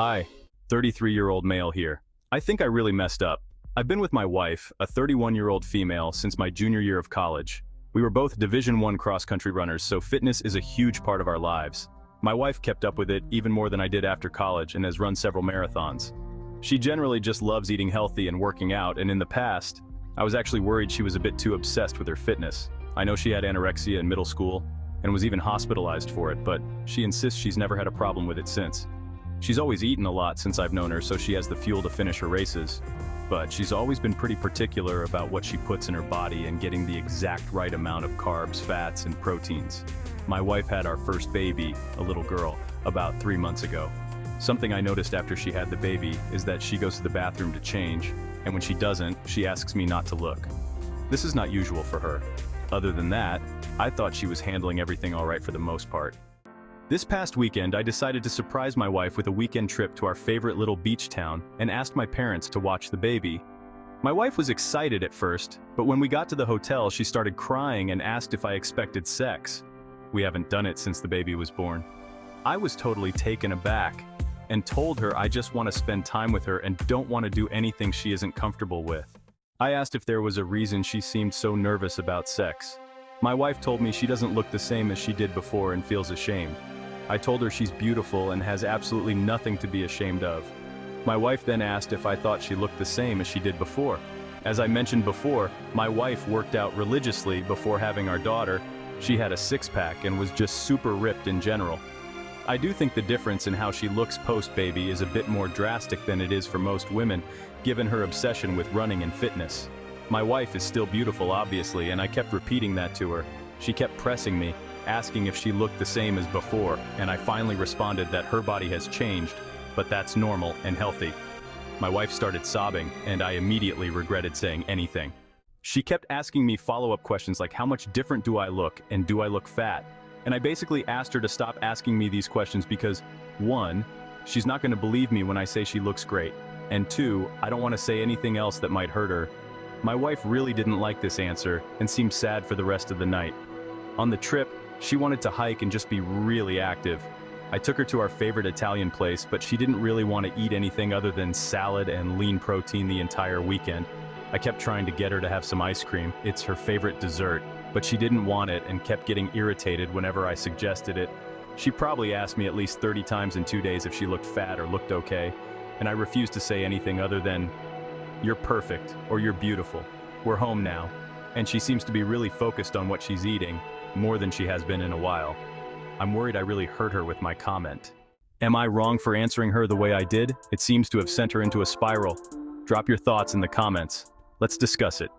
Hi, 33-year-old male here. I think I really messed up. I've been with my wife, a 31-year-old female, since my junior year of college. We were both Division I cross-country runners, so fitness is a huge part of our lives. My wife kept up with it even more than I did after college and has run several marathons. She generally just loves eating healthy and working out, and in the past, I was actually worried she was a bit too obsessed with her fitness. I know she had anorexia in middle school and was even hospitalized for it, but she insists she's never had a problem with it since. She's always eaten a lot since I've known her, so she has the fuel to finish her races. But she's always been pretty particular about what she puts in her body and getting the exact right amount of carbs, fats, and proteins. My wife had our first baby, a little girl, about 3 months ago. Something I noticed after she had the baby is that she goes to the bathroom to change, and when she doesn't, she asks me not to look. This is not usual for her. Other than that, I thought she was handling everything all right for the most part. This past weekend, I decided to surprise my wife with a weekend trip to our favorite little beach town and asked my parents to watch the baby. My wife was excited at first, but when we got to the hotel, she started crying and asked if I expected sex. We haven't done it since the baby was born. I was totally taken aback and told her I just want to spend time with her and don't want to do anything she isn't comfortable with. I asked if there was a reason she seemed so nervous about sex. My wife told me she doesn't look the same as she did before and feels ashamed. I told her she's beautiful and has absolutely nothing to be ashamed of. My wife then asked if I thought she looked the same as she did before. As I mentioned before, my wife worked out religiously before having our daughter. She had a six-pack and was just super ripped in general. I do think the difference in how she looks post-baby is a bit more drastic than it is for most women, given her obsession with running and fitness. My wife is still beautiful, obviously, and I kept repeating that to her. She kept pressing me, asking if she looked the same as before, and I finally responded that her body has changed, but that's normal and healthy. My wife started sobbing, and I immediately regretted saying anything. She kept asking me follow-up questions like how much different do I look and do I look fat? And I basically asked her to stop asking me these questions because, 1, she's not going to believe me when I say she looks great, and 2, I don't want to say anything else that might hurt her. My wife really didn't like this answer and seemed sad for the rest of the night. On the trip, she wanted to hike and just be really active. I took her to our favorite Italian place, but she didn't really want to eat anything other than salad and lean protein the entire weekend. I kept trying to get her to have some ice cream. It's her favorite dessert, but she didn't want it and kept getting irritated whenever I suggested it. She probably asked me at least 30 times in 2 days if she looked fat or looked okay, and I refused to say anything other than, "You're perfect," or "You're beautiful. We're home now." And she seems to be really focused on what she's eating, more than she has been in a while. I'm worried I really hurt her with my comment. Am I wrong for answering her the way I did? It seems to have sent her into a spiral. Drop your thoughts in the comments. Let's discuss it.